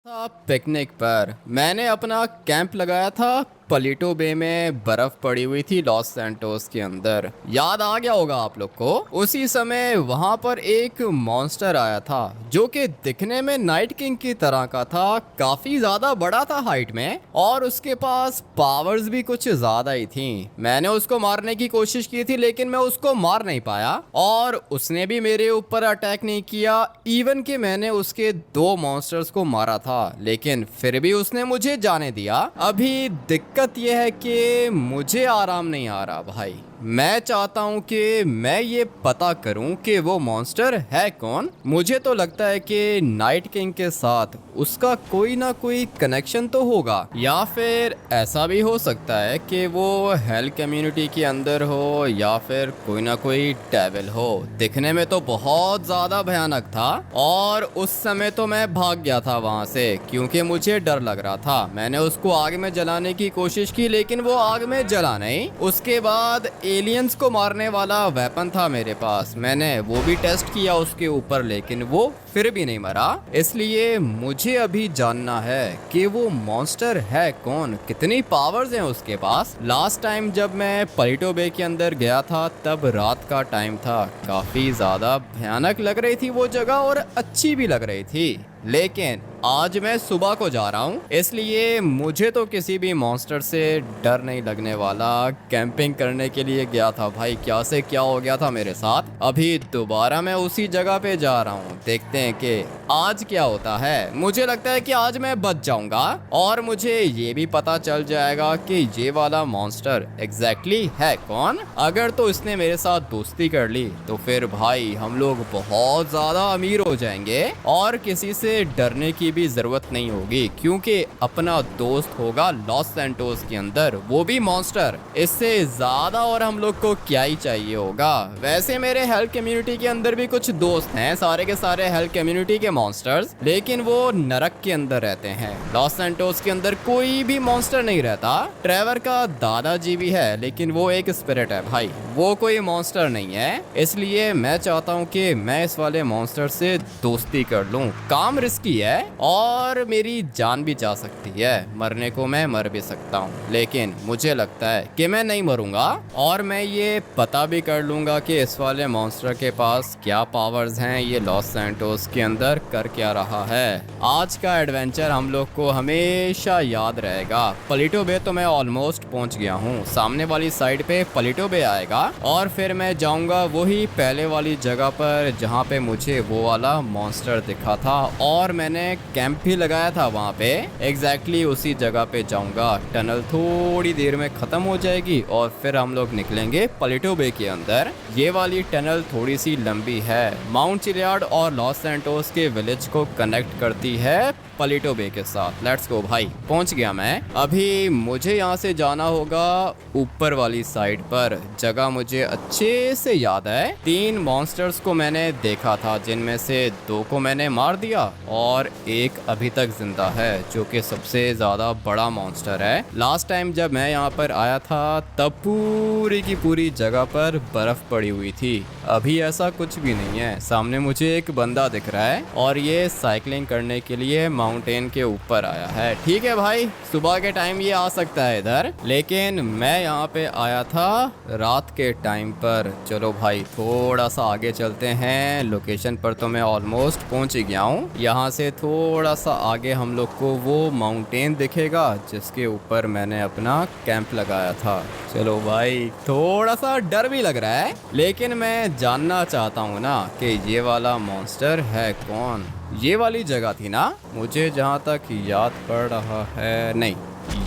था पिकनिक पर मैंने अपना कैंप लगाया था। पलीटो बे में बर्फ पड़ी हुई थी लॉस सैंटोस के अंदर। याद आ गया होगा आप लोग को। उसी समय वहां पर एक मॉन्स्टर आया था जो कि दिखने में नाइट किंग की तरह का था। काफी ज्यादा बड़ा था हाइट में और उसके पास पावर्स भी कुछ ज्यादा ही थी। मैंने उसको मारने की कोशिश की थी लेकिन मैं उसको मार नहीं पाया और उसने भी मेरे ऊपर अटैक नहीं किया। इवन कि मैंने उसके दो मॉन्स्टर्स को मारा था लेकिन फिर भी उसने मुझे जाने दिया। अभी दिक्कत यह है कि मुझे आराम नहीं आ रहा भाई। मैं चाहता हूँ कि मैं ये पता करूँ कि वो मॉन्स्टर है कौन। मुझे तो लगता है कि नाइट किंग के साथ उसका कोई ना कोई कनेक्शन तो होगा, या फिर ऐसा भी हो सकता है कि वो हेल कम्युनिटी के अंदर हो या फिर कोई ना कोई डेविल हो। दिखने में तो बहुत ज्यादा भयानक था और उस समय तो मैं भाग गया था वहां से क्योंकि मुझे डर लग रहा था। मैंने उसको आग में जलाने की कोशिश की लेकिन वो आग में जला नहीं। उसके बाद एलियंस को मारने वाला वेपन था मेरे पास, मैंने वो भी टेस्ट किया उसके ऊपर लेकिन वो फिर भी नहीं मरा। इसलिए मुझे अभी जानना है कि वो मॉन्स्टर है कौन, कितनी पावर्स हैं उसके पास। लास्ट टाइम जब मैं पलीटो बे के अंदर गया था तब रात का टाइम था। काफी ज्यादा भयानक लग रही थी वो जगह और अच्छी भी लग रही थी, लेकिन आज मैं सुबह को जा रहा हूँ इसलिए मुझे तो किसी भी मॉन्स्टर से डर नहीं लगने वाला। कैंपिंग करने के लिए गया था भाई, क्या से क्या हो गया था मेरे साथ। अभी दोबारा मैं उसी जगह पे जा रहा हूँ, देखते हैं कि आज क्या होता है। मुझे लगता है कि आज मैं बच जाऊंगा और मुझे ये भी पता चल जाएगा कि ये वाला मॉन्स्टर एग्जैक्टली है कौन। अगर तो इसने मेरे साथ दोस्ती कर ली तो फिर भाई हम लोग बहुत ज्यादा अमीर हो जाएंगे और किसी से डरने की भी जरूरत नहीं होगी क्योंकि अपना दोस्त होगा लॉस सैंटोस के अंदर, वो भी मॉन्स्टर। इससे ज्यादा और हम लोग को क्या ही चाहिए होगा। वैसे मेरे हेल्थ कम्युनिटी के अंदर भी कुछ दोस्त हैं, सारे के सारे हेल्थ कम्युनिटी के मॉन्स्टर्स, लेकिन वो नरक के अंदर रहते हैं। लॉस सैंटोस के अंदर कोई भी मॉन्स्टर नहीं रहता। ट्रेवर का दादाजी भी है लेकिन वो एक स्पिरिट है भाई, वो कोई मॉन्स्टर नहीं है। इसलिए मैं चाहता हूँ कि मैं इस वाले मॉन्स्टर से दोस्ती कर लूँ। काम रिस्की है और मेरी जान भी जा सकती है, मरने को मैं मर भी सकता हूँ, लेकिन मुझे लगता है कि मैं नहीं मरूंगा और मैं ये पता भी कर लूंगा कि इस वाले मॉन्स्टर के पास क्या पावर्स हैं, ये लॉस सैंटोस के अंदर कर क्या रहा है। आज का एडवेंचर हम लोग को हमेशा याद रहेगा। पलीटो बे तो मैं ऑलमोस्ट पहुंच गया हूँ, सामने वाली साइड पे पलीटो बे आएगा और फिर मैं जाऊंगा वही पहले वाली जगह पर जहाँ पे मुझे वो वाला मॉन्स्टर दिखा था और मैंने कैंप भी लगाया था वहाँ पे। एग्जैक्टली उसी जगह पे जाऊंगा। टनल थोड़ी देर में खत्म हो जाएगी और फिर हम लोग निकलेंगे पलीटो बे के अंदर। ये वाली टनल थोड़ी सी लंबी है, माउंट चिलियार्ड और लॉस सैंटोस के विलेज को कनेक्ट करती है पलीटो बे के साथ। लेट्स गो भाई, पहुंच गया मैं। अभी मुझे यहाँ से जाना होगा ऊपर वाली साइड पर। जगह मुझे अच्छे से याद है। 3 मॉन्स्टर्स को मैंने देखा था जिनमें से 2 को मैंने मार दिया और एक अभी तक जिंदा है जो कि सबसे ज्यादा बड़ा मॉन्स्टर है। लास्ट टाइम जब मैं यहाँ पर आया था तब पूरी की पूरी जगह पर बर्फ पड़ी हुई थी। अभी ऐसा कुछ भी नहीं है। सामने मुझे एक बंदा दिख रहा है और ये साइकिलिंग करने के लिए माउंटेन के ऊपर आया है। ठीक है भाई, सुबह के टाइम ये आ सकता है इधर, लेकिन मैं यहाँ पे आया था रात के टाइम पर। चलो भाई थोड़ा सा आगे चलते हैं। लोकेशन पर तो मैं ऑलमोस्ट पहुंच ही गया हूँ। यहाँ से थोड़ा सा आगे हम लोग को वो माउंटेन दिखेगा जिसके ऊपर मैंने अपना कैंप लगाया था। चलो भाई, थोड़ा सा डर भी लग रहा है लेकिन मैं जानना चाहता हूँ ना कि ये वाला मॉन्स्टर है कौन। ये वाली जगह थी ना, मुझे जहाँ तक याद पड़ रहा है। नहीं,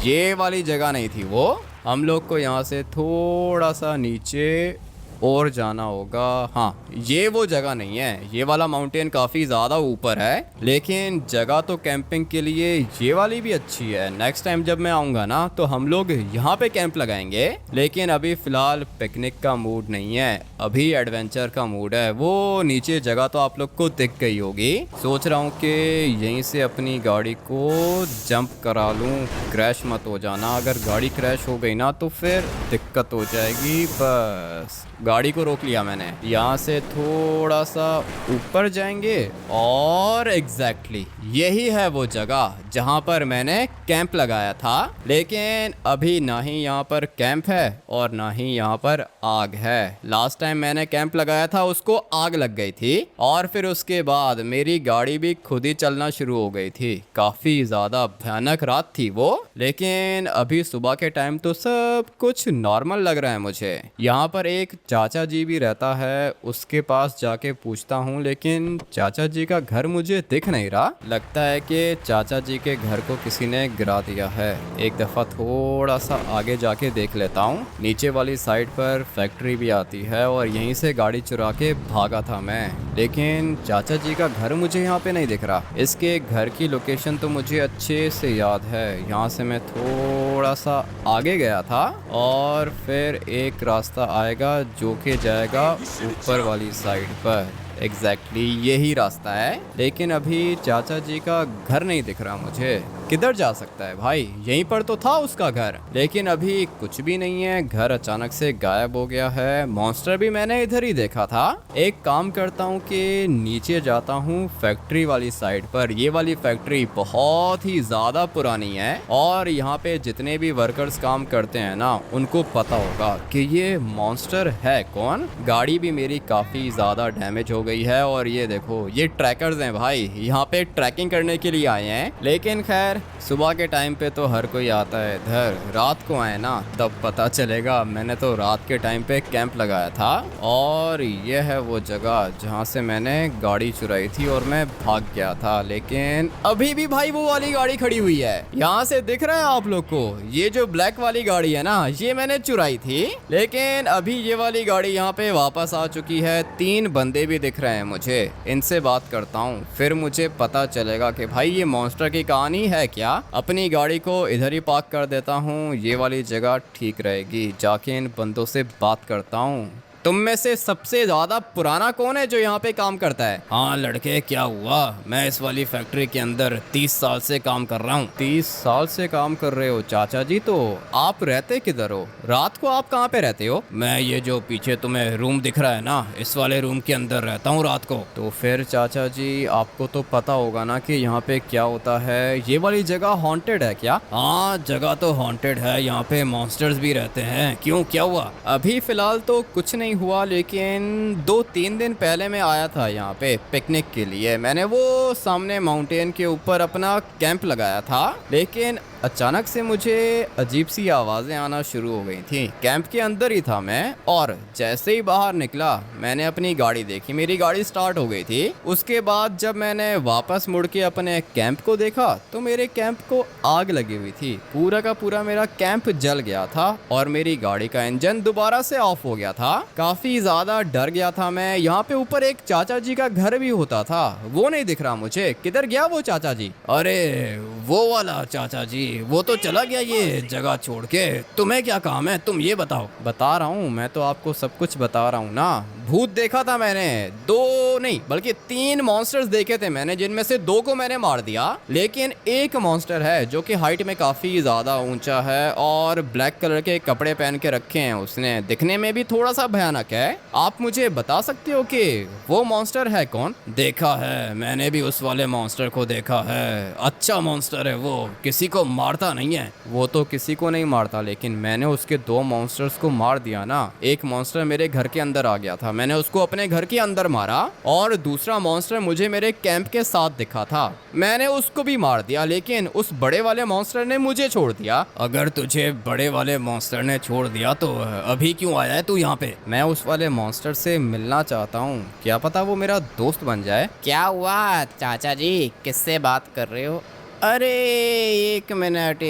ये वाली जगह नहीं थी वो। हम लोग को यहाँ से थोड़ा सा नीचे और जाना होगा। हाँ, ये वो जगह नहीं है। ये वाला माउंटेन काफ़ी ज़्यादा ऊपर है लेकिन जगह तो कैंपिंग के लिए ये वाली भी अच्छी है। नेक्स्ट टाइम जब मैं आऊँगा ना तो हम लोग यहाँ पे कैंप लगाएंगे, लेकिन अभी फ़िलहाल पिकनिक का मूड नहीं है, अभी एडवेंचर का मूड है। वो नीचे जगह तो आप लोग को दिख गई होगी। सोच रहा हूँ कि यहीं से अपनी गाड़ी को जंप करा लूँ। क्रैश मत हो जाना, अगर गाड़ी क्रैश हो गई ना तो फिर दिक्कत हो जाएगी। बस गाड़ी को रोक लिया मैंने। यहाँ से ये थोड़ा सा ऊपर जाएंगे और एग्जैक्टली यही है वो जगह जहाँ पर मैंने कैंप लगाया था। लेकिन अभी ना ही यहाँ पर कैंप है और ना ही यहाँ पर आग है। लास्ट टाइम मैंने कैंप लगाया था उसको आग लग गई थी और फिर उसके बाद मेरी गाड़ी भी खुद ही चलना शुरू हो गई थी। काफी ज्यादा भयानक रात थी वो। लेकिन अभी सुबह के टाइम तो सब कुछ नॉर्मल लग रहा है मुझे। यहाँ पर एक चाचा जी भी रहता है, उसके पास जाके पूछता हूँ, लेकिन चाचा जी का घर मुझे दिख नहीं रहा। लगता है कि चाचा जी के घर को किसी ने गिरा दिया है। एक दफा थोड़ा सा आगे जाके देख लेता हूँ। नीचे वाली साइड पर फैक्ट्री भी आती है और यहीं से गाड़ी चुरा के भागा था मैं। लेकिन चाचा जी का घर मुझे यहाँ पे नहीं दिख रहा। इसके घर की लोकेशन तो मुझे अच्छे से याद है। यहाँ से मैं थोड़ा सा आगे गया था और फिर एक रास्ता आएगा जो कि जाएगा ऊपर वाली साइड पर। एग्जैक्टली यही रास्ता है। लेकिन अभी चाचा जी का घर नहीं दिख रहा मुझे। किधर जा सकता है भाई? यहीं पर तो था उसका घर, लेकिन अभी कुछ भी नहीं है। घर अचानक से गायब हो गया है। मॉन्स्टर भी मैंने इधर ही देखा था। एक काम करता हूँ कि नीचे जाता हूँ फैक्ट्री वाली साइड पर। ये वाली फैक्ट्री बहुत ही ज्यादा पुरानी है और यहाँ पे जितने भी वर्कर्स काम करते हैं ना, उनको पता होगा कि ये मॉन्स्टर है कौन। गाड़ी भी मेरी काफी ज्यादा डैमेज हो गई है और ये देखो, ये ट्रैकर्स हैं भाई, यहाँ पे ट्रैकिंग करने के लिए आए हैं। लेकिन खैर सुबह के टाइम पे तो हर कोई आता है इधर। रात को आए ना तब पता चलेगा। मैंने तो रात के टाइम पे कैंप लगाया था और ये है वो जगह जहाँ से मैंने गाड़ी चुराई थी और मैं भाग गया था। लेकिन अभी भी भाई वो वाली गाड़ी खड़ी हुई है। यहाँ से दिख रहा है आप लोग को? ये जो ब्लैक वाली गाड़ी है ना, ये मैंने चुराई थी। लेकिन अभी ये वाली गाड़ी यहाँ पे वापस आ चुकी है। 3 बंदे भी दिख रहे हैं मुझे। इनसे बात करता हूँ, फिर मुझे पता चलेगा कि भाई ये मॉन्स्टर की कहानी है क्या। अपनी गाड़ी को इधर ही पार्क कर देता हूँ। ये वाली जगह ठीक रहेगी। जाके इन बंदों से बात करता हूँ। तुम में से सबसे ज्यादा पुराना कौन है जो यहाँ पे काम करता है? हाँ लड़के, क्या हुआ? मैं इस वाली फैक्ट्री के अंदर 30 साल से काम कर रहा हूँ। 30 साल से काम कर रहे हो चाचा जी? तो आप रहते किधर हो? रात को आप कहाँ पे रहते हो? मैं ये जो पीछे तुम्हें रूम दिख रहा है ना, इस वाले रूम के अंदर रहता हूँ रात को। तो फिर चाचा जी आपको तो पता होगा ना कि यहाँ पे क्या होता है। ये वाली जगह हॉन्टेड है क्या? हाँ जगह तो हॉन्टेड है। यहाँ पे मॉन्स्टर्स भी रहते हैं। क्यों, क्या हुआ? अभी फिलहाल तो कुछ नहीं हुआ, लेकिन 2-3 दिन पहले मैं आया था यहाँ पे पिकनिक के लिए। मैंने वो सामने माउंटेन के ऊपर अपना कैंप लगाया था। लेकिन अचानक से मुझे अजीब सी आवाज़ें आना शुरू हो गई थी। कैंप के अंदर ही था मैं और जैसे ही बाहर निकला मैंने अपनी गाड़ी देखी। मेरी गाड़ी स्टार्ट हो गई थी। उसके बाद जब मैंने वापस मुड़ के अपने कैंप को देखा तो मेरे कैंप को आग लगी हुई थी। पूरा का पूरा मेरा कैंप जल गया था और मेरी गाड़ी का इंजन दोबारा से ऑफ हो गया था। काफी ज्यादा डर गया था मैं। यहाँ पे ऊपर एक चाचा जी का घर भी होता था, वो नहीं दिख रहा मुझे। किधर गया वो चाचा जी? अरे वो वाला चाचा जी, वो तो चला गया ये जगह छोड़ के। तुम्हें क्या काम है, तुम ये बताओ। बता रहा हूँ, मैं तो आपको सब कुछ बता रहा हूँ ना। भूत देखा था मैंने। 2 नहीं बल्कि 3 मॉन्स्टर्स देखे थे मैंने, जिनमें से 2 को मैंने मार दिया। लेकिन एक मॉन्स्टर है जो कि हाइट में काफी ज्यादा ऊंचा है और ब्लैक कलर के कपड़े पहन के रखे हैं उसने। दिखने में भी थोड़ा सा भयानक है। आप मुझे बता सकते हो कि वो मॉन्स्टर है कौन? देखा है, मैंने भी उस वाले मॉन्स्टर को देखा है। अच्छा मॉन्स्टर है वो, किसी को मारता नहीं है। वो तो किसी को नहीं मारता, लेकिन मैंने उसके 2 मॉन्स्टर्स को मार दिया ना। एक मॉन्स्टर मेरे घर के अंदर आ गया था, मैंने उसको अपने घर के अंदर मारा और दूसरा मॉन्स्टर मुझे मेरे कैंप के साथ दिखा था, मैंने उसको भी मार दिया। लेकिन उस बड़े वाले मॉन्स्टर ने मुझे छोड़ दिया। अगर तुझे बड़े वाले मॉन्स्टर ने छोड़ दिया तो अभी क्यों आया है तू यहाँ पे? मैं उस वाले मॉन्स्टर से मिलना चाहता हूँ, क्या पता वो मेरा दोस्त बन जाए। क्या हुआ चाचा जी, किससे बात कर रहे हो? अरे एक मिनट,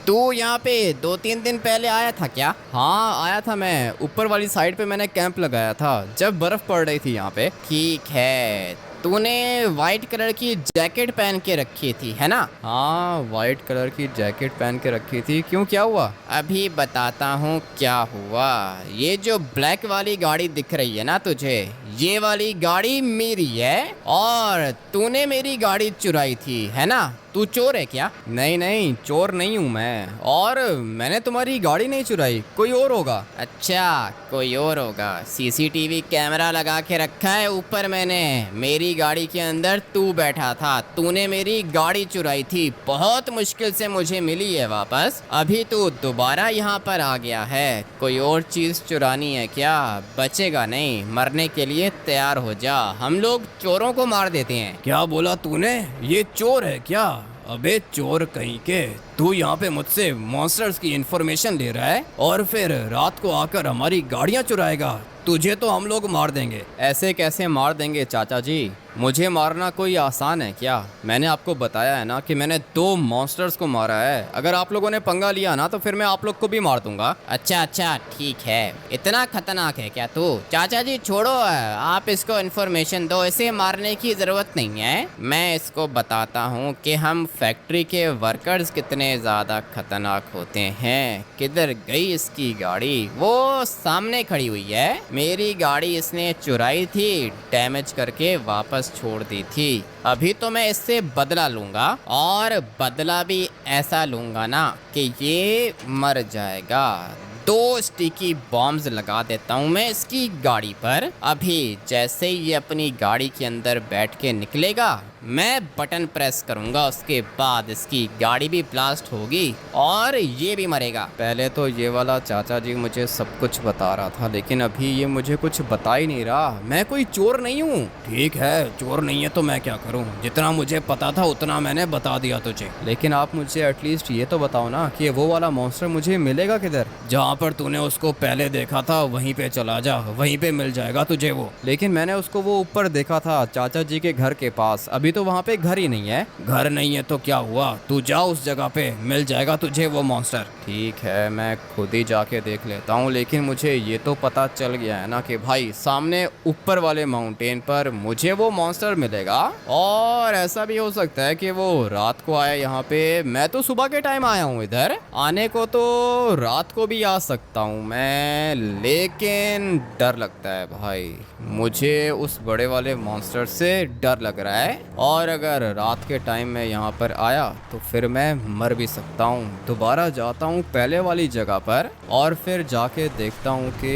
तू यहाँ पे 2-3 दिन पहले आया था क्या? हाँ आया था मैं। ऊपर वाली साइड पे मैंने कैंप लगाया था जब बर्फ पड़ रही थी यहाँ पे। ठीक है, तूने वाइट कलर की जैकेट पहन के रखी थी है ना? हाँ वाइट कलर की जैकेट पहन के रखी थी। क्यों, क्या हुआ? अभी बताता हूँ क्या हुआ। ये जो ब्लैक वाली गाड़ी दिख रही है ना तुझे, ये वाली गाड़ी मेरी है और तूने मेरी गाड़ी चुराई थी है ना? तू चोर है क्या? नहीं नहीं, चोर नहीं हूँ मैं, और मैंने तुम्हारी गाड़ी नहीं चुराई, कोई और होगा। अच्छा, कोई और होगा। सीसीटीवी कैमरा लगा के रखा है ऊपर मैंने। मेरी गाड़ी के अंदर तू बैठा था, तूने मेरी गाड़ी चुराई थी, बहुत मुश्किल से मुझे मिली है वापस। अभी तू दोबारा यहाँ पर आ गया है, कोई और चीज चुरानी है क्या? बचेगा नहीं, मरने के लिए तैयार हो जा, हम लोग चोरों को मार देते हैं। क्या बोला तूने? ये चोर है क्या? अबे चोर कहीं के, तू यहाँ पे मुझसे मॉन्स्टर्स की इंफॉर्मेशन ले रहा है और फिर रात को आकर हमारी गाड़ियाँ चुराएगा। तुझे तो हम लोग मार देंगे। ऐसे कैसे मार देंगे चाचा जी? मुझे मारना कोई आसान है क्या? मैंने आपको बताया है ना कि मैंने 2 मॉन्स्टर्स को मारा है। अगर आप लोगों ने पंगा लिया ना तो फिर मैं आप लोग को भी मार दूंगा। अच्छा अच्छा ठीक है, इतना खतरनाक है क्या तू? चाचा जी छोड़ो, आप इसको इन्फॉर्मेशन दो, इसे मारने की जरूरत नहीं है। मैं इसको बताता हूँ कि हम फैक्ट्री के वर्कर्स कितने ज्यादा खतरनाक होते हैं। किधर गई इसकी गाड़ी? वो सामने खड़ी हुई है। मेरी गाड़ी इसने चुराई थी, डैमेज करके वापस छोड़ दी थी। अभी तो मैं इससे बदला लूंगा, और बदला भी ऐसा लूंगा ना कि ये मर जाएगा। 2 स्टिकी बॉम्ब्स लगा देता हूँ मैं इसकी गाड़ी पर। अभी जैसे ही ये अपनी गाड़ी के अंदर बैठ के निकलेगा, मैं बटन प्रेस करूंगा, उसके बाद इसकी गाड़ी भी ब्लास्ट होगी और ये भी मरेगा। पहले तो ये वाला चाचा जी मुझे सब कुछ बता रहा था, लेकिन अभी ये मुझे कुछ बता ही नहीं रहा। मैं कोई चोर नहीं हूँ। ठीक है, चोर नहीं है तो मैं क्या करूँ? जितना मुझे पता था उतना मैंने बता दिया तुझे। लेकिन आप मुझे एटलीस्ट ये तो बताओ ना कि वो वाला मॉन्स्टर मुझे मिलेगा किधर? जहाँ पर तूने उसको पहले देखा था वहीं पे चला जा, वहीं पे मिल जाएगा तुझे वो। लेकिन मैंने उसको वो ऊपर देखा था चाचा जी के घर के पास, अभी तो वहाँ पे घर ही नहीं है। घर नहीं है तो क्या हुआ, तू जा उस जगह पे, मिल जाएगा तुझे वो मॉन्स्टर। ठीक है, मैं खुद ही जाके देख लेता हूँ, लेकिन मुझे ये तो पता चल गया है ना कि भाई सामने ऊपर वाले माउंटेन पर मुझे वो मॉन्स्टर मिलेगा। और ऐसा भी हो सकता है कि वो रात को आया यहाँ पे। मैं तो सुबह के टाइम आया हूँ इधर, आने को तो रात को भी आ सकता हूँ मैं, लेकिन डर लगता है भाई। मुझे उस बड़े वाले मॉन्स्टर से डर लग रहा है, और अगर रात के टाइम में यहाँ पर आया तो फिर मैं मर भी सकता हूँ। दोबारा जाता हूँ पहले वाली जगह पर और फिर जाके देखता हूँ कि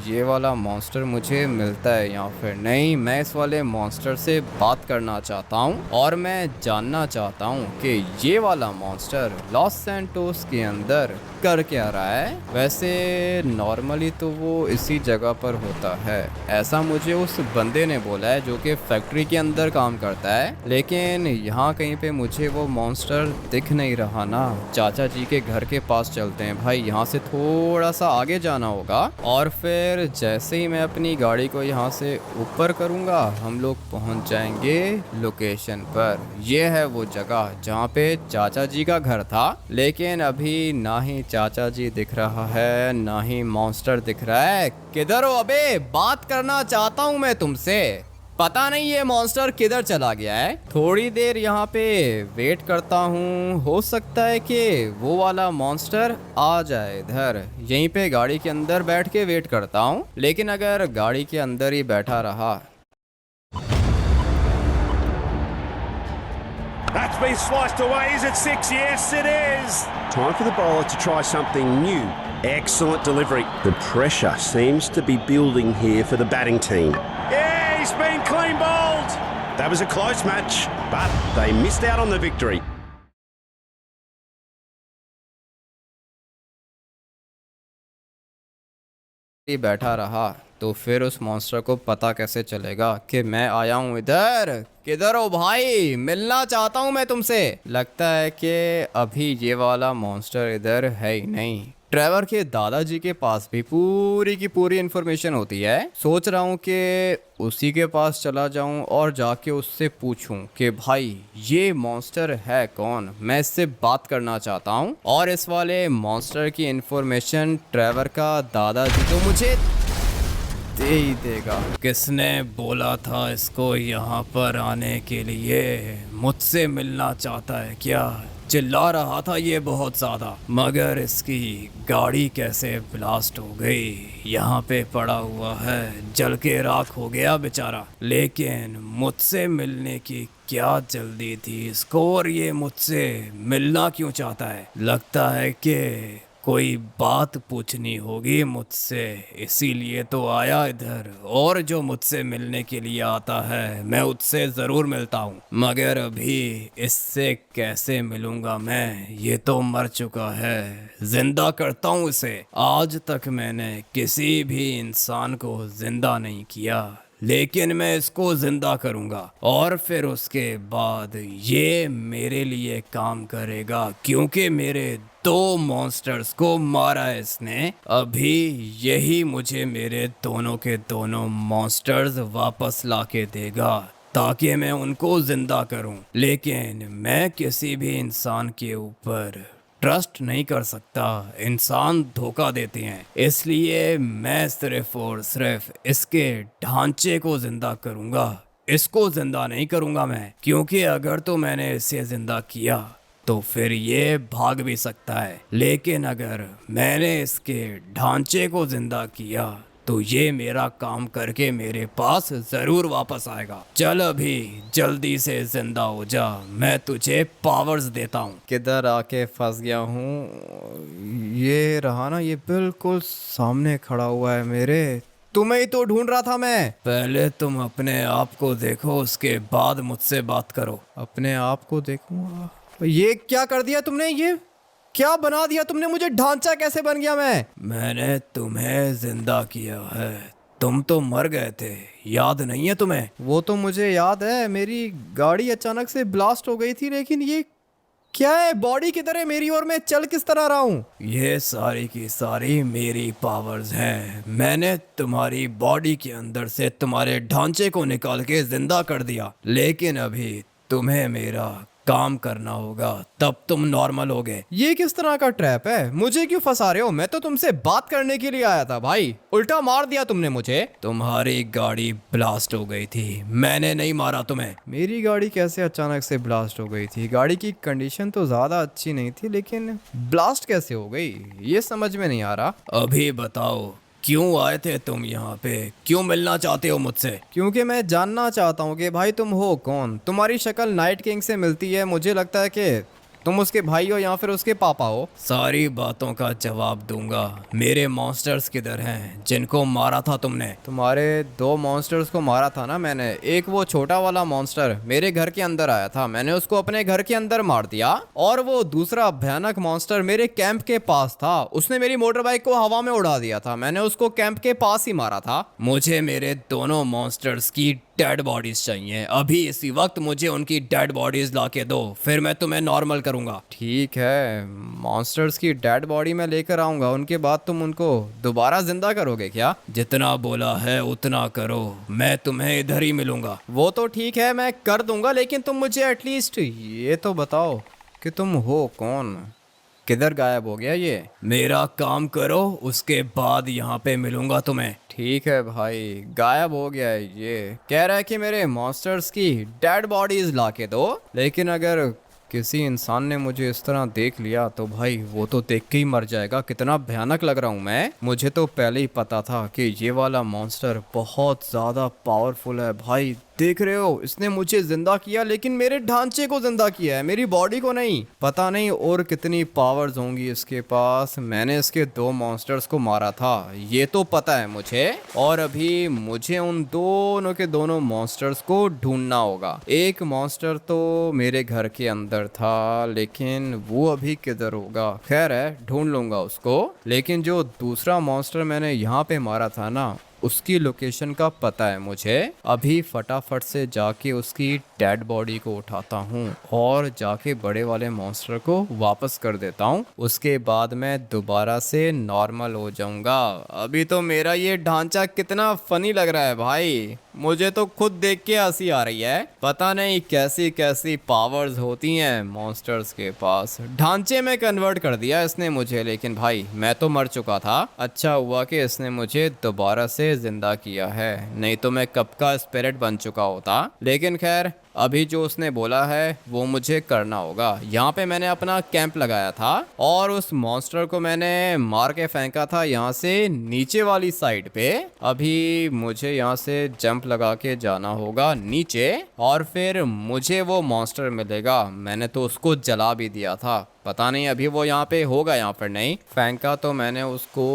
ये वाला मॉन्स्टर मुझे मिलता है या फिर नहीं। मैं इस वाले मॉन्स्टर से बात करना चाहता हूँ और मैं जानना चाहता हूँ कि ये वाला मॉन्स्टर लॉस सैंटोस के अंदर कर क्या रहा है। वैसे नॉर्मली तो वो इसी जगह पर होता है, ऐसा मुझे उस बंदे ने बोला है जो कि फैक्ट्री के अंदर काम करता है, लेकिन यहाँ कहीं पे मुझे वो मॉन्स्टर दिख नहीं रहा ना। चाचा जी के घर के पास चलते हैं भाई, यहाँ से थोड़ा सा आगे जाना होगा और फिर जैसे ही मैं अपनी गाड़ी को यहाँ से ऊपर करूँगा हम लोग पहुँच जाएंगे लोकेशन पर। यह है वो जगह जहाँ पे चाचा जी का घर था, लेकिन अभी ना ही चाचा जी दिख रहा है ना ही मॉन्स्टर दिख रहा है। किधर हो अबे? बात करना चाहता हूँ मैं तुमसे। पता नहीं ये मॉन्स्टर किधर चला गया है। थोड़ी देर यहाँ पे वेट करता हूँ, हो सकता है कि वो वाला मॉन्स्टर आ जाए इधर। यहीं पे गाड़ी के अंदर बैठ के वेट करता हूँ, लेकिन अगर गाड़ी के अंदर ही बैठा रहा। That's been sliced away. Is it 6? Yes, it is. Time for the bowler to try something new. Excellent delivery. The pressure seems to be building here for the batting team. Yeah, he's been clean bowled. That was a close match, but they missed out on the victory. बैठा रहा तो फिर उस monster को पता कैसे चलेगा कि मैं आया हूँ इधर। किधर हो भाई? मिलना चाहता हूँ मैं तुमसे। लगता है कि अभी ये वाला मॉन्स्टर इधर है ही नहीं। ट्रेवर के दादाजी के पास भी पूरी की पूरी इन्फॉर्मेशन होती है। सोच रहा हूँ कि उसी के पास चला जाऊं और जाके उससे पूछूं कि भाई ये मॉन्स्टर है कौन। मैं इससे बात करना चाहता हूं और इस वाले मॉन्स्टर की इन्फॉर्मेशन ट्रेवर का दादाजी तो मुझे दे ही देगा। किसने बोला था इसको यहाँ पर आने के लिए? मुझसे मिलना चाहता है क्या? चिल्ला रहा था ये बहुत ज़्यादा, मगर इसकी गाड़ी कैसे ब्लास्ट हो गई। यहाँ पे पड़ा हुआ है, जल के राख हो गया बेचारा। लेकिन मुझसे मिलने की क्या जल्दी थी इसको, और ये मुझसे मिलना क्यों चाहता है? लगता है कि कोई बात पूछनी होगी मुझसे, इसीलिए तो आया इधर। और जो मुझसे मिलने के लिए आता है मैं उससे ज़रूर मिलता हूँ, मगर अभी इससे कैसे मिलूँगा मैं? ये तो मर चुका है, जिंदा करता हूँ इसे। आज तक मैंने किसी भी इंसान को जिंदा नहीं किया, लेकिन मैं इसको जिंदा करूंगा और फिर उसके बाद ये मेरे लिए काम करेगा, क्योंकि मेरे 2 मॉन्स्टर्स को मारा है इसने। अभी यही मुझे मेरे दोनों के दोनों मॉन्स्टर्स वापस लाके देगा, ताकि मैं उनको जिंदा करूं। लेकिन मैं किसी भी इंसान के ऊपर ट्रस्ट नहीं कर सकता, इंसान धोखा देते हैं। इसलिए मैं सिर्फ और सिर्फ इसके ढांचे को जिंदा करूंगा, इसको जिंदा नहीं करूंगा मैं, क्योंकि अगर तो मैंने इसे जिंदा किया तो फिर ये भाग भी सकता है। लेकिन अगर मैंने इसके ढांचे को जिंदा किया तो ये मेरा काम करके मेरे पास जरूर वापस आएगा। चल अभी जल्दी से जिंदा हो जा, मैं तुझे पावर्स देता हूँ। किधर आके फंस गया हूँ? ये रहा ना, ये बिल्कुल सामने खड़ा हुआ है मेरे। तुम्हें ही तो ढूंढ रहा था मैं। पहले तुम अपने आप को देखो, उसके बाद मुझसे बात करो। अपने आप को देखूंगा? ये क्या कर दिया तुमने? ये क्या बना दिया तुमने मुझे? ढांचा कैसे बन गया मैं? मैंने तुम्हें जिंदा किया है, तुम तो मर गए थे, याद नहीं है तुम्हें? वो तो मुझे याद है, मेरी गाड़ी अचानक से ब्लास्ट हो गई थी, लेकिन ये क्या है? बॉडी किधर है मेरी और मैं चल किस तरह रहा हूँ? ये सारी की सारी मेरी पावर्स हैं। मैंने तुम्हारी बॉडी के अंदर से तुम्हारे ढांचे को निकाल के जिंदा कर दिया, लेकिन अभी तुम्हें मेरा काम करना होगा, तब तुम नॉर्मल होगे। ये किस तरह का ट्रैप है? मुझे क्यों फंसा रहे हो? मैं तो तुमसे बात करने के लिए आया था भाई, उल्टा मार दिया तुमने मुझे। तुम्हारी गाड़ी ब्लास्ट हो गई थी, मैंने नहीं मारा तुम्हें। मेरी गाड़ी कैसे अचानक से ब्लास्ट हो गई थी? गाड़ी की कंडीशन तो ज्यादा अच्छी नहीं थी, लेकिन ब्लास्ट कैसे हो गई ये समझ में नहीं आ रहा। अभी बताओ, क्यों आए थे तुम यहाँ पे? क्यों मिलना चाहते हो मुझसे? क्योंकि मैं जानना चाहता हूँ कि भाई तुम हो कौन। तुम्हारी शक्ल नाइट किंग से मिलती है, मुझे लगता है कि तुम उसके भाई हो या फिर उसके पापा हो। सारी बातों का जवाब दूंगा। मेरे मॉन्स्टर्स किधर हैं जिनको मारा था तुमने? तुम्हारे 2 मॉन्स्टर्स को मारा था ना मैंने। एक वो छोटा वाला मॉन्स्टर मेरे घर के अंदर आया था, मैंने उसको अपने घर के अंदर मार दिया। और वो दूसरा भयानक मॉन्स्टर मेरे कैंप के पास था, उसने मेरी मोटर बाइक को हवा में उड़ा दिया था, मैंने उसको कैंप के पास ही मारा था। मुझे मेरे दोनों मॉन्स्टर्स की डेड बॉडीज चाहिए, अभी इसी वक्त मुझे उनकी डेड बॉडीज लाके दो, फिर मैं तुम्हें नॉर्मल करूंगा। ठीक है, मॉन्स्टर्स की डेड बॉडी मैं लेकर आऊंगा, उनके बाद तुम उनको दोबारा जिंदा करोगे क्या? जितना बोला है उतना करो, मैं तुम्हें इधर ही मिलूंगा। वो तो ठीक है, मैं कर दूंगा, लेकिन तुम मुझे एटलीस्ट ये तो बताओ कि तुम हो कौन? किधर गायब हो गया ये? मेरा काम करो, उसके बाद यहाँ पे मिलूंगा तुम्हें। ठीक है भाई, गायब हो गया है ये। कह रहा है कि मेरे मॉन्स्टर्स की डेड बॉडीज लाके दो, लेकिन अगर किसी इंसान ने मुझे इस तरह देख लिया तो भाई वो तो देख के ही मर जाएगा। कितना भयानक लग रहा हूँ मैं। मुझे तो पहले ही पता था कि ये वाला मॉन्स्टर बहुत ज़्यादा पावरफुल है भाई। देख रहे हो, इसने मुझे जिंदा किया, लेकिन मेरे ढांचे को जिंदा किया है, मेरी बॉडी को नहीं। पता नहीं और कितनी पावर्स होंगी इसके पास। मैंने इसके 2 मॉन्स्टर्स को मारा था, ये तो पता है मुझे। और अभी मुझे उन दोनों के दोनों मॉन्स्टर्स को ढूंढना होगा। एक मॉन्स्टर तो मेरे घर के अंदर था, लेकिन वो अभी किधर होगा? खैर है, ढूंढ लूंगा उसको। लेकिन जो दूसरा मॉन्स्टर मैंने यहाँ पे मारा था ना, उसकी लोकेशन का पता है मुझे। अभी फटाफट से जाके उसकी डेड बॉडी को उठाता हूँ और जाके बड़े वाले मॉन्स्टर को वापस कर देता हूँ। उसके बाद मैं दोबारा से नॉर्मल हो जाऊंगा। अभी तो मेरा ये ढांचा कितना फनी लग रहा है भाई, मुझे तो खुद देख के हंसी आ रही है। पता नहीं कैसी कैसी पावर्स होती हैं मॉन्स्टर्स के पास। ढांचे में कन्वर्ट कर दिया इसने मुझे, लेकिन भाई मैं तो मर चुका था। अच्छा हुआ कि इसने मुझे दोबारा से जिंदा किया है, नहीं तो मैं कब का स्पिरिट बन चुका होता। लेकिन खैर अभी जो उसने बोला है वो मुझे करना होगा। यहाँ पे मैंने अपना कैंप लगाया था और उस मॉन्स्टर को मैंने मार के फेंका था यहाँ से नीचे वाली साइड पे। अभी मुझे यहाँ से जंप लगा के जाना होगा नीचे और फिर मुझे वो मॉन्स्टर मिलेगा। मैंने तो उसको जला भी दिया था, पता नहीं अभी वो यहाँ पे होगा या फिर नहीं। फेंका तो मैंने उसको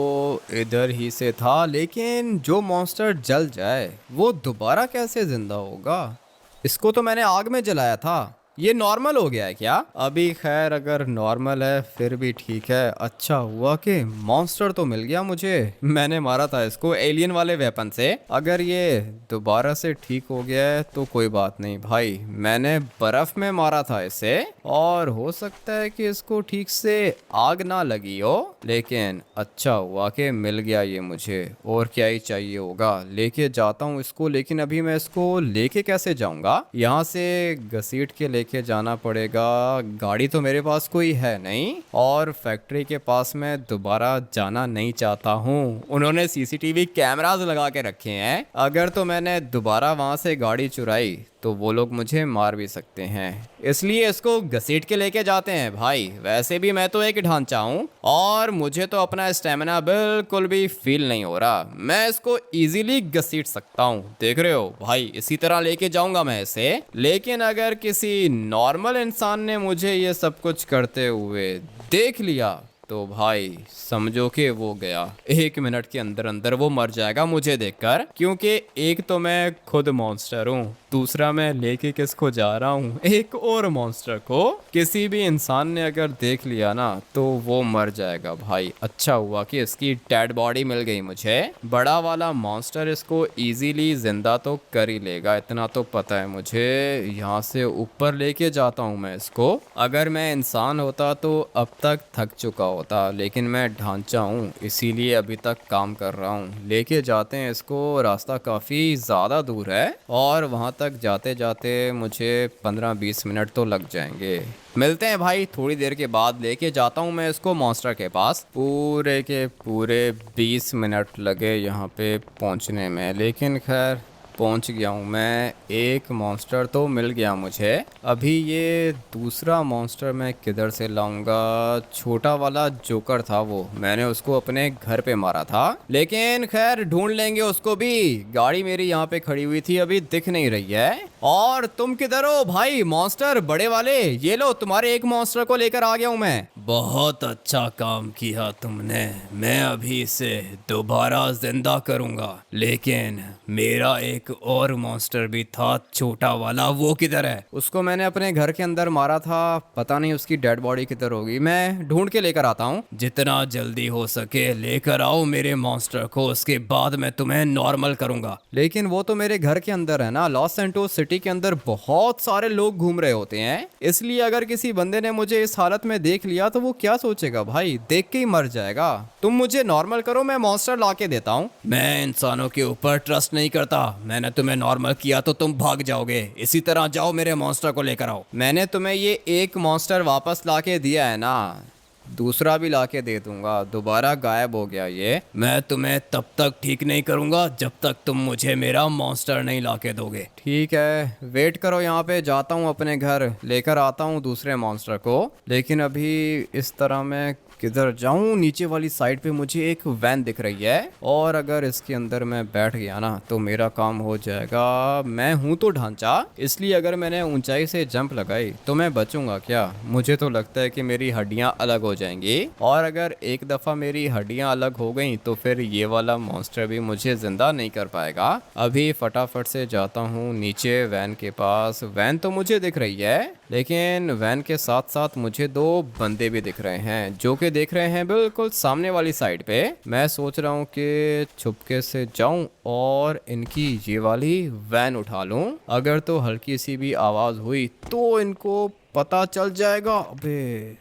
इधर ही से था, लेकिन जो मॉन्स्टर जल जाए वो दोबारा कैसे जिंदा होगा? इसको तो मैंने आग में जलाया था, ये नॉर्मल हो गया है क्या? अभी खैर अगर नॉर्मल है फिर भी ठीक है। अच्छा हुआ कि मॉन्स्टर तो मिल गया मुझे, मैंने मारा था इसको एलियन वाले वेपन से। अगर ये दोबारा से ठीक हो गया है तो कोई बात नहीं भाई, मैंने बर्फ में मारा था इसे और हो सकता है कि इसको ठीक से आग ना लगी हो, लेकिन अच्छा हुआ कि मिल गया ये मुझे। और क्या ही चाहिए होगा, लेके जाता हूँ इसको। लेकिन अभी मैं इसको लेके कैसे जाऊंगा? यहाँ से घसीट के लेके जाना पड़ेगा। गाड़ी तो मेरे पास कोई है नहीं और फैक्ट्री के पास मैं दोबारा जाना नहीं चाहता हूँ। उन्होंने सीसीटीवी कैमरास लगा के रखे हैं, अगर तो मैंने दोबारा वहां से गाड़ी चुराई तो वो लोग मुझे मार भी सकते हैं, इसलिए इसको घसीट के लेके जाते हैं भाई। वैसे भी मैं तो एक ढांचा हूँ और मुझे तो अपना स्टेमिना बिल्कुल भी फील नहीं हो रहा, मैं इसको इजीली घसीट सकता हूँ। देख रहे हो भाई, इसी तरह लेके जाऊंगा मैं इसे। लेकिन अगर किसी नॉर्मल इंसान ने मुझे ये सब कुछ करते हुए देख लिया तो भाई समझो कि वो गया। 1 मिनट के अंदर अंदर वो मर जाएगा मुझे देखकर, क्योंकि एक तो मैं खुद मॉन्स्टर हूँ, दूसरा मैं लेके किसको जा रहा हूँ, एक और मॉन्स्टर को। किसी भी इंसान ने अगर देख लिया ना तो वो मर जाएगा भाई। अच्छा हुआ कि इसकी डेड बॉडी मिल गई मुझे। बड़ा वाला मॉन्स्टर इसको इजीली जिंदा तो कर ही लेगा, इतना तो पता है मुझे। यहाँ से ऊपर लेके जाता हूँ मैं इसको। अगर मैं इंसान होता तो अब तक थक चुका होता, लेकिन मैं ढांचा हूँ इसीलिए अभी तक काम कर रहा हूँ। लेके जाते हैं इसको, रास्ता काफ़ी ज़्यादा दूर है और वहाँ तक जाते जाते मुझे 15-20 मिनट तो लग जाएंगे। मिलते हैं भाई थोड़ी देर के बाद। लेके जाता हूँ मैं इसको मॉन्स्टर के पास। पूरे के पूरे 20 मिनट लगे यहाँ पे पहुँचने में, लेकिन खैर पहुंच गया हूँ मैं। एक मॉन्स्टर तो मिल गया मुझे। अभी ये दूसरा मॉन्स्टर मैं किधर से लाऊंगा? छोटा वाला जोकर था वो, मैंने उसको अपने घर पे मारा था, लेकिन खैर ढूंढ लेंगे उसको भी। गाड़ी मेरी यहाँ पे खड़ी हुई थी, अभी दिख नहीं रही है। और तुम किधर हो भाई मॉन्स्टर बड़े वाले? ये लो तुम्हारे एक मॉन्स्टर को लेकर आ गया हूँ मैं। बहुत अच्छा काम किया तुमने, मैं अभी इसे दोबारा जिंदा करूंगा। लेकिन मेरा एक और मॉन्स्टर भी था छोटा वाला, वो किधर है? उसको मैंने अपने घर के अंदर मारा था, पता नहीं उसकी डेड बॉडी किधर होगी, मैं ढूंढ के लेकर आता हूँ। जितना जल्दी हो सके लेकर आओ मेरे मॉन्स्टर को, उसके बाद मैं तुम्हें नॉर्मल करूंगा। लेकिन वो तो मेरे घर के अंदर है ना। लॉस सैंटोस सिटी के अंदर बहुत सारे लोग घूम रहे होते हैं, इसलिए अगर किसी बंदे ने मुझे इस हालत में देख लिया तो वो क्या सोचेगा भाई, देख के ही मर जाएगा। तुम मुझे नॉर्मल करो, मैं मॉन्स्टर ला के देता हूँ। मैं इंसानों के ऊपर ट्रस्ट नहीं करता, मैंने तुम्हें नॉर्मल किया तो तुम भाग जाओगे। इसी तरह जाओ मेरे मॉन्स्टर को लेकर आओ। मैंने तुम्हें ये एक मॉन्स्टर वापस ला के दिया है ना, दूसरा भी लाके दे दूंगा। दोबारा गायब हो गया ये। मैं तुम्हें तब तक ठीक नहीं करूंगा जब तक तुम मुझे मेरा मॉन्स्टर नहीं लाके दोगे। ठीक है, वेट करो यहाँ पे, जाता हूँ अपने घर, लेकर आता हूँ दूसरे मॉन्स्टर को। लेकिन अभी इस तरह मैं किधर जाऊं? नीचे वाली साइड पे मुझे एक वैन दिख रही है और अगर इसके अंदर मैं बैठ गया ना तो मेरा काम हो जाएगा। मैं हूं तो ढांचा, इसलिए अगर मैंने ऊंचाई से जंप लगाई तो मैं बचूंगा क्या? मुझे तो लगता है कि मेरी हड्डियां अलग हो जाएंगी, और अगर एक दफा मेरी हड्डियां अलग हो गई तो फिर ये वाला मॉन्स्टर भी मुझे जिंदा नहीं कर पाएगा। अभी फटाफट से जाता हूँ नीचे वैन के पास। वैन तो मुझे दिख रही है, लेकिन वैन के साथ साथ मुझे 2 बंदे भी दिख रहे हैं जो कि देख रहे हैं बिल्कुल सामने वाली साइड पे। मैं सोच रहा हूँ कि छुपके से जाऊं और इनकी ये वाली वैन उठा लूं। अगर तो हल्की सी भी आवाज हुई तो इनको पता चल जाएगा। अबे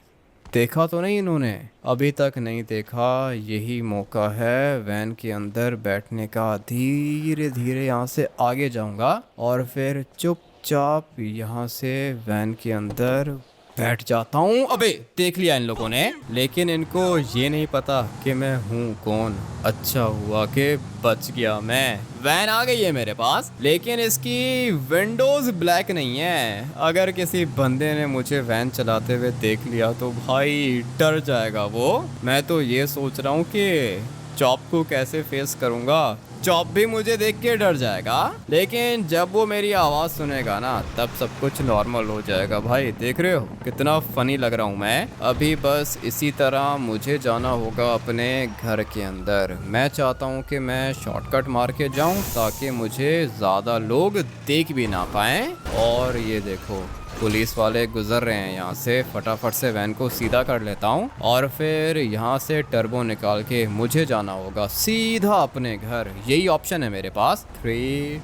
देखा तो नहीं इन्होंने? अभी तक नहीं देखा, यही मौका है वैन के अंदर बैठने का। धीरे धीरे यहाँ से आगे जाऊंगा और फिर चुपचाप यहाँ से वैन के अंदर बैठ जाता हूँ। अबे देख लिया इन लोगों ने, लेकिन इनको ये नहीं पता कि मैं हूँ कौन। अच्छा हुआ कि बच गया मैं। वैन आ गई है मेरे पास, लेकिन इसकी विंडोज ब्लैक नहीं है। अगर किसी बंदे ने मुझे वैन चलाते हुए देख लिया तो भाई डर जाएगा वो। मैं तो ये सोच रहा हूँ कि चॉप को कैसे फेस करूँगा। चॉप भी मुझे देख के डर जाएगा, लेकिन जब वो मेरी आवाज़ सुनेगा ना तब सब कुछ नॉर्मल हो जाएगा। भाई देख रहे हो कितना फनी लग रहा हूँ मैं। अभी बस इसी तरह मुझे जाना होगा अपने घर के अंदर। मैं चाहता हूँ कि मैं शॉर्टकट मार के जाऊँ ताकि मुझे ज़्यादा लोग देख भी ना पाएँ। और ये देखो पुलिस वाले गुजर रहे हैं यहाँ से। फटाफट से वैन को सीधा कर लेता हूँ और फिर यहाँ से टर्बो निकाल के मुझे जाना होगा सीधा अपने घर। यही ऑप्शन है मेरे पास। 3,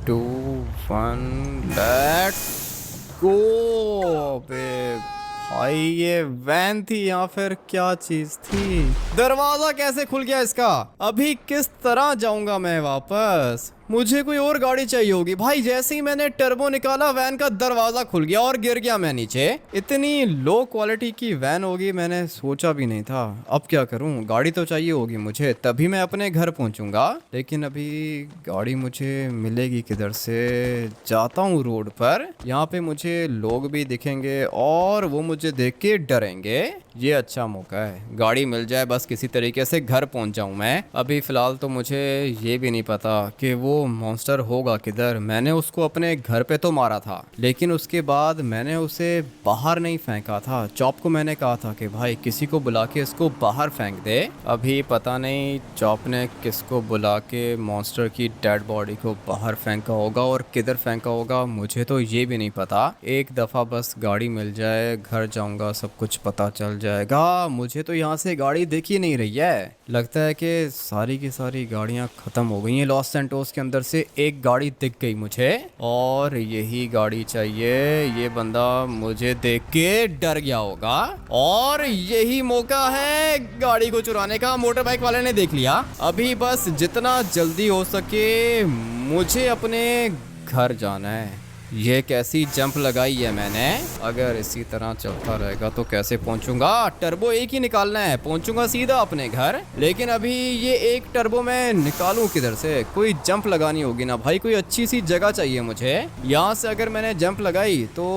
2, 1 लेट्स गो। अबे भाई ये वैन थी या फिर क्या चीज थी? दरवाजा कैसे खुल गया इसका? अभी किस तरह जाऊंगा मैं वापस? मुझे कोई और गाड़ी चाहिए होगी। भाई जैसे ही मैंने टर्बो निकाला वैन का दरवाजा खुल गया और गिर गया मैं नीचे। इतनी लो क्वालिटी की वैन होगी मैंने सोचा भी नहीं था। अब क्या करूं? गाड़ी तो चाहिए होगी मुझे, तभी मैं अपने घर पहुंचूंगा। लेकिन अभी गाड़ी मुझे मिलेगी किधर से? जाता हूं रोड पर, यहाँ पे मुझे लोग भी दिखेंगे और वो मुझे देख के डरेंगे। ये अच्छा मौका है, गाड़ी मिल जाए बस किसी तरीके से घर पहुंच जाऊं मैं। अभी फिलहाल तो मुझे ये भी नहीं पता कि वो मॉन्स्टर होगा किधर। मैंने उसको अपने घर पे तो मारा था, लेकिन उसके बाद मैंने उसे बाहर नहीं फेंका था। चॉप को मैंने कहा था कि भाई किसी को बुला के इसको बाहर फेंक दे। अभी पता नहीं चॉप ने किसको बुला के मॉन्स्टर की डेड बॉडी को बाहर फेंका होगा और किधर फेंका होगा मुझे तो ये भी नहीं पता। एक दफ़ा बस गाड़ी मिल जाए, घर जाऊंगा, सब कुछ पता चल जाएगा। मुझे तो यहाँ से गाड़ी दिख ही नहीं रही है। लगता है कि सारी की सारी गाड़ियाँ ख़त्म हो गई हैं लॉस सैंटोस के अंदर से। एक गाड़ी दिख गई मुझे और यही गाड़ी चाहिए। ये बंदा मुझे देख के डर गया होगा और यही मौका है गाड़ी को चुराने का। मोटर बाइक वाले ने देख लिया। अभी बस जितना जल्दी हो सके मुझे अपने घर जाना है। ये कैसी जंप लगाई है मैंने। अगर इसी तरह चलता रहेगा तो कैसे पहुंचूंगा? टर्बो एक ही निकालना है, पहुंचूंगा सीधा अपने घर। लेकिन अभी ये एक टर्बो मैं निकालूं किधर से? कोई जंप लगानी होगी ना भाई, कोई अच्छी सी जगह चाहिए मुझे। यहाँ से अगर मैंने जंप लगाई तो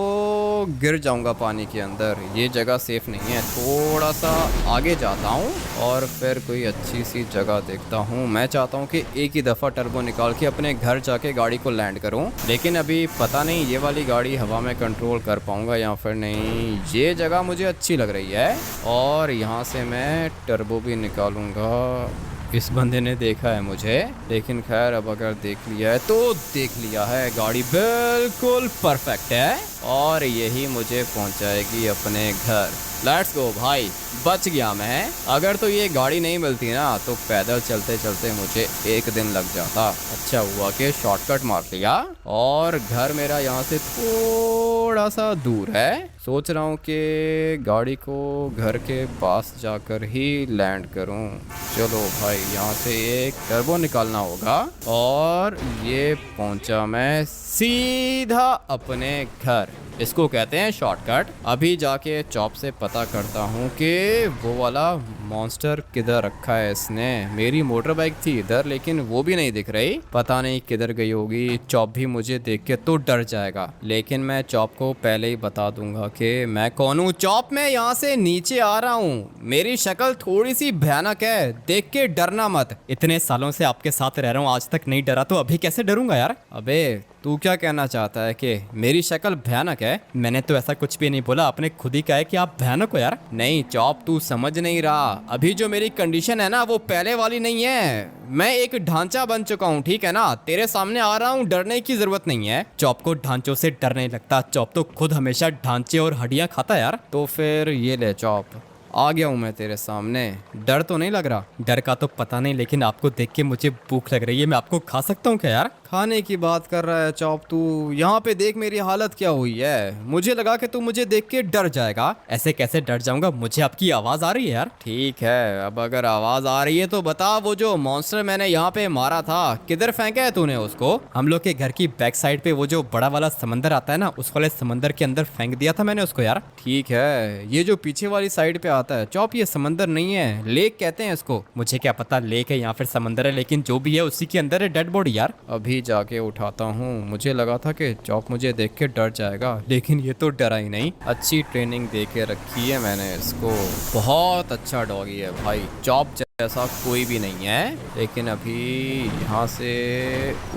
गिर जाऊंगा पानी के अंदर। ये जगह सेफ नहीं है। थोड़ा सा आगे जाता हूँ और फिर कोई अच्छी सी जगह देखता हूँ। मैं चाहता हूँ कि एक ही दफ़ा टर्बो निकाल के अपने घर जाके गाड़ी को लैंड करूँ, लेकिन अभी पता नहीं ये वाली गाड़ी हवा में कंट्रोल कर पाऊंगा या फिर नहीं। ये जगह मुझे अच्छी लग रही है और यहाँ से मैं टर्बो भी निकालूंगा। इस बंदे ने देखा है मुझे, लेकिन खैर अब अगर देख लिया है तो देख लिया है। गाड़ी बिल्कुल परफेक्ट है और यही मुझे पहुंचाएगी अपने घर। लेट्स गो भाई, बच गया मैं। अगर तो ये गाड़ी नहीं मिलती ना तो पैदल चलते चलते मुझे एक दिन लग जाता। अच्छा हुआ कि शॉर्टकट मार लिया और घर मेरा यहाँ से थोड़ा सा दूर है। सोच रहा हूँ कि गाड़ी को घर के पास जाकर ही लैंड करूँ। चलो भाई, यहाँ से एक टर्बो निकालना होगा और ये पहुँचा मैं सीधा अपने घर। इसको कहते हैं शॉर्टकट। अभी जाके चॉप से पता करता हूँ कि वो वाला मॉन्स्टर किधर रखा है इसने। मेरी मोटर बाइक थी इधर, लेकिन वो भी नहीं दिख रही। पता नहीं किधर गई होगी। चॉप भी मुझे देख के तो डर जाएगा, लेकिन मैं चॉप को पहले ही बता दूंगा कि मैं कौन हूँ। चॉप, मैं यहाँ से नीचे आ रहा हूँ। मेरी शक्ल थोड़ी सी भयानक है, देख के डरना मत। इतने सालों से आपके साथ रह रहा हूँ, आज तक नहीं डरा तो अभी कैसे डरूंगा यार? अबे तू क्या कहना चाहता है कि मेरी शक्ल भयानक है? मैंने तो ऐसा कुछ भी नहीं बोला। आपने खुद ही कहा है कि आप भयानक हो यार। नहीं चॉप, तू समझ नहीं रहा। अभी जो मेरी कंडीशन है ना वो पहले वाली नहीं है। मैं एक ढांचा बन चुका हूँ, ठीक है ना? तेरे सामने आ रहा हूँ, डरने की जरूरत नहीं है। चॉप को ढांचों से डर नहीं लगता। चॉप तो खुद हमेशा ढांचे और हड्डियां खाता यार। तो फिर ये ले चॉप, आ गया हूँ मैं तेरे सामने। डर तो नहीं लग रहा? डर का तो पता नहीं, लेकिन आपको देख के मुझे भूख लग रही है। मैं आपको खा सकता हूँ क्या यार? खाने की बात कर रहा है चॉप तू। यहाँ पे देख मेरी हालत क्या हुई है। मुझे लगा कि तू मुझे देख के डर जाएगा। ऐसे कैसे डर जाऊंगा, मुझे आपकी आवाज आ रही है यार। ठीक है, अब अगर आवाज आ रही है तो बता, वो जो मॉन्स्टर मैंने यहाँ पे मारा था किधर फेंका है तूने उसको? हम लोग के घर की बैक साइड पे वो जो बड़ा वाला समंदर आता है ना, उस वाले समंदर के अंदर फेंक दिया था मैंने उसको यार। ठीक है, ये जो पीछे वाली साइड पे आता है चॉप, ये समंदर नहीं है, लेक कहते हैं इसको। मुझे क्या पता लेक है या फिर समंदर है, लेकिन जो भी है उसी के अंदर है डेड बॉडी यार। अभी जाके उठाता हूँ। मुझे लगा था कि चॉप मुझे देख के डर जाएगा, लेकिन ये तो डरा ही नहीं। अच्छी ट्रेनिंग दे के रखी है मैंने इसको। बहुत अच्छा डॉगी है भाई, चॉप जैसा कोई भी नहीं है। लेकिन अभी यहाँ से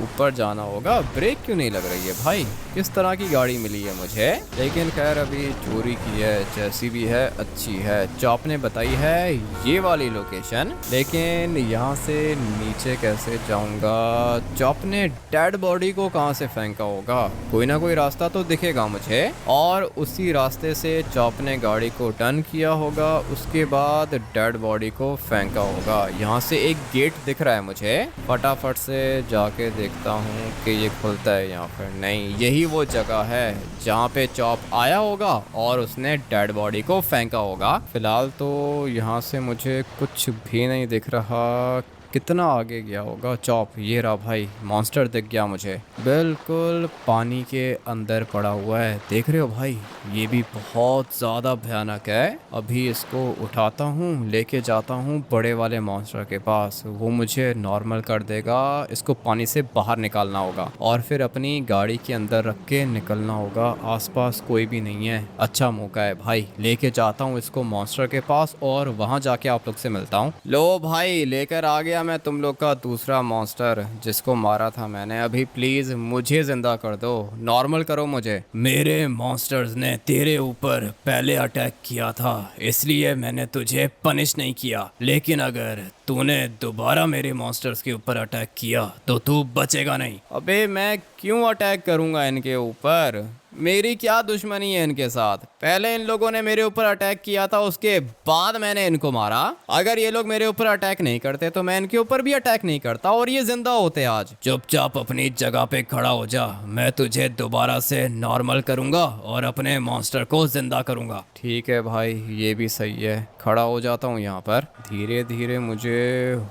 ऊपर जाना होगा। ब्रेक क्यों नहीं लग रही है भाई? किस तरह की गाड़ी मिली है मुझे? लेकिन खैर अभी चोरी की है, जैसी भी है अच्छी है। चॉप ने बताई है ये वाली लोकेशन, लेकिन यहाँ से नीचे कैसे जाऊंगा? चॉप ने डेड बॉडी को कहाँ से फेंका होगा? कोई ना कोई रास्ता तो दिखेगा मुझे, और उसी रास्ते से चॉप ने गाड़ी को टर्न किया होगा, उसके बाद डेड बॉडी को फेंका होगा। यहाँ से एक गेट दिख रहा है मुझे, फटाफट से जाके देखता हूँ कि ये खुलता है यहाँ पर। नहीं, यही वो जगह है जहाँ पे चॉप आया होगा और उसने डेड बॉडी को फेंका होगा। फिलहाल तो यहाँ से मुझे कुछ भी नहीं दिख रहा। कितना आगे गया होगा चॉप? ये रहा भाई, मॉन्स्टर दिख गया मुझे, बिल्कुल पानी के अंदर पड़ा हुआ है। देख रहे हो भाई, ये भी बहुत ज़्यादा भयानक है। अभी इसको उठाता हूँ, लेके जाता हूँ बड़े वाले मॉन्स्टर के पास। वो मुझे नॉर्मल कर देगा। इसको पानी से बाहर निकालना होगा और फिर अपनी गाड़ी के अंदर रख के निकलना होगा। आसपास कोई भी नहीं है। अच्छा मौका है भाई, लेके जाता हूँ इसको मॉन्स्टर के पास और वहाँ जाके आप लोग से मिलता हूँ। लो भाई, लेकर आ गया मैं तुम लोग का दूसरा मॉन्स्टर जिसको मारा था मैंने। अभी प्लीज मुझे जिंदा कर दो, नॉर्मल करो मुझे। मेरे मॉन्स्टर्स ने तेरे ऊपर पहले अटैक किया था, इसलिए मैंने तुझे पनिश नहीं किया, लेकिन अगर तूने दोबारा मेरे मॉन्स्टर्स के ऊपर अटैक किया तो तू बचेगा नहीं। अबे मैं क्यों अटैक करूंगा इनके ऊपर? मेरी क्या दुश्मनी है इनके साथ? पहले इन लोगों ने मेरे ऊपर अटैक किया था, उसके बाद मैंने इनको मारा। अगर ये लोग मेरे ऊपर अटैक नहीं करते तो मैं इनके ऊपर भी अटैक नहीं करता और ये जिंदा होते आज। चुपचाप अपनी जगह पे खड़ा हो जा, मैं तुझे दोबारा से नॉर्मल करूंगा और अपने मॉन्स्टर को जिंदा करूंगा। ठीक है भाई, ये भी सही है। खड़ा हो जाता हूँ यहाँ पर। धीरे धीरे मुझे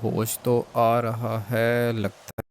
होश तो आ रहा है, लगता